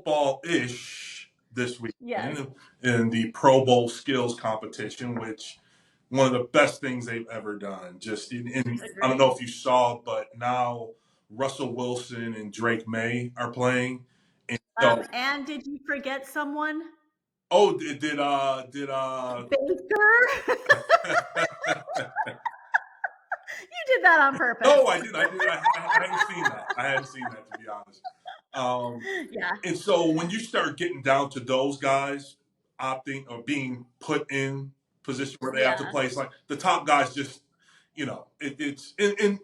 football-ish this Yes, weekend in the Pro Bowl skills competition, which one of the best things they've ever done. Just I don't agreed. know if you saw, but now Russell Wilson and Drake May are playing, and so And did you forget someone? oh, did Baker. You did that on purpose. no, I hadn't seen that. I hadn't seen that, to be honest. Um, Yeah, and so when you start getting down to those guys opting or being put in position where they have to yeah, play, it's like the top guys just, and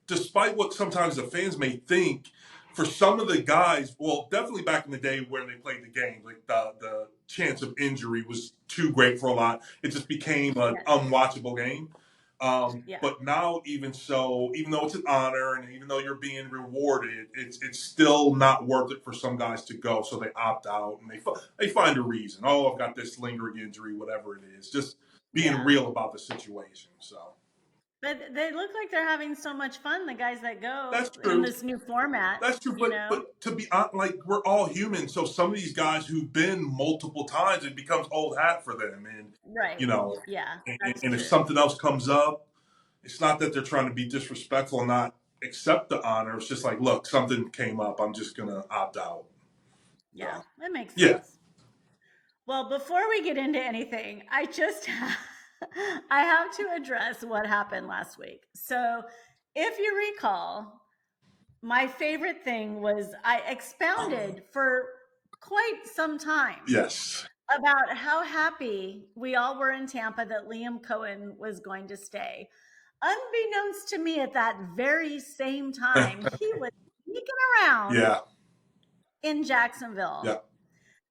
despite what sometimes the fans may think, for some of the guys, well, definitely back in the day when they played the game, like the chance of injury was too great for a lot. It just became an yeah, unwatchable game. yeah, But now, even so, even though it's an honor and even though you're being rewarded, it's still not worth it for some guys to go. So they opt out and they find a reason. Oh, I've got this lingering injury, whatever it is. Just being yeah. real about the situation. So But they look like they're having so much fun, the guys that that's go in true. this new format, That's true. you know? But to be honest, like we're all human. So some of these guys who've been multiple times, it becomes old hat for them. And you Right. know, Yeah, and, that's and if true. something else comes up, it's not that they're trying to be disrespectful and not accept the honor. It's just like, look, something came up. I'm just gonna opt out. Yeah, So that makes yeah, sense. Well, before we get into anything, I have to address what happened last week. So, if you recall, my favorite thing was I expounded for quite some time yes, about how happy we all were in Tampa that Liam Cohen was going to stay. Unbeknownst to me at that very same time, he was sneaking around yeah, in Jacksonville. yeah,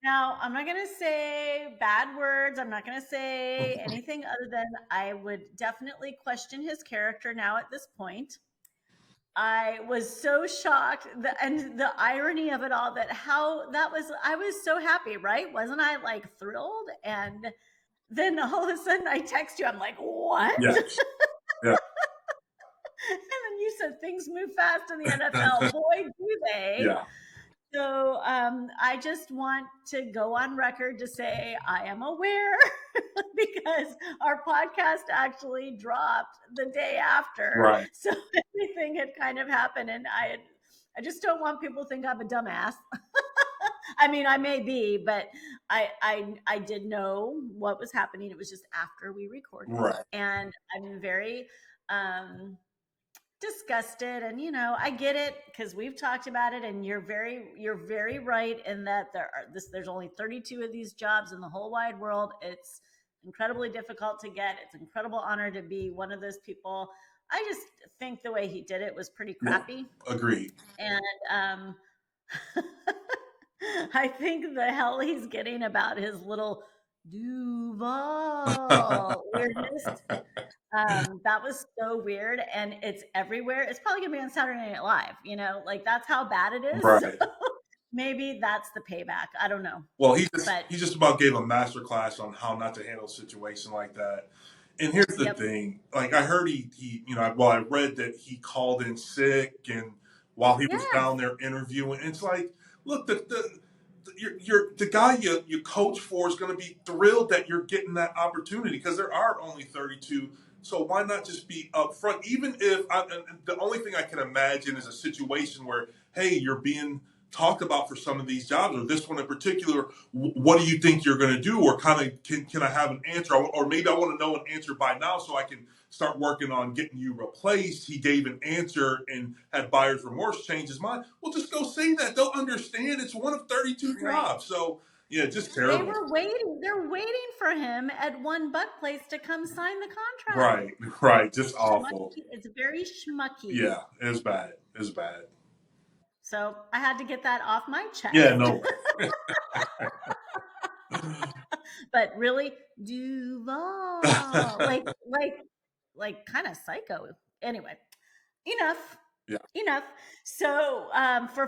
Now, I'm not going to say bad words. I'm not going to say anything other than I would definitely question his character now at this point. I was so shocked, and the irony of it all, that how that was, I was so happy, right? Wasn't I like thrilled? And then all of a sudden I text you, I'm like, what? yeah, yeah, And then you said things move fast in the NFL. Boy, do they. yeah. So I just want to go on record to say I am aware because our podcast actually dropped the day after. Right. So everything had kind of happened, and I just don't want people to think I'm a dumbass. I mean, I may be, but I did know what was happening. It was just after we recorded, Right. and I'm very um disgusted, and I get it because we've talked about it, and you're very right in that there's only 32 of these jobs in the whole wide world. It's incredibly difficult to get. It's an incredible honor to be one of those people. I just think the way he did it was pretty Yeah. crappy, Agreed. and I think the hell he's getting about his little Duval weirdness, that was so weird, and it's everywhere. It's probably gonna be on Saturday Night Live, like that's how bad it is. So Right. maybe that's the payback. I don't know. Well, he just But he just about gave a master class on how not to handle a situation like that. And here's the yep. thing: like I heard I read that he called in sick, and while he was Yes. down there interviewing, it's like, look, the guy you coach for is going to be thrilled that you're getting that opportunity because there are only 32. So why not just be upfront? Even if and the only thing I can imagine is a situation where, hey, you're being talked about for some of these jobs or this one in particular. What do you think you're going to do? Or kind of can I have an answer? Or maybe I want to know an answer by now so I can start working on getting you replaced. He gave an answer and had buyer's remorse, change his mind. Well, just go say that. They'll understand. It's one of 32 Right. jobs. So yeah, just They terrible. were waiting. They're waiting for him at one butt place to come sign the contract. Right, right. Just awful. Schmucky. It's very schmucky. Yeah, it's bad. It's bad. So I had to get that off my Yeah, chest. no. But really, Duval, like kind of psycho. Anyway, enough, Yeah. enough. So for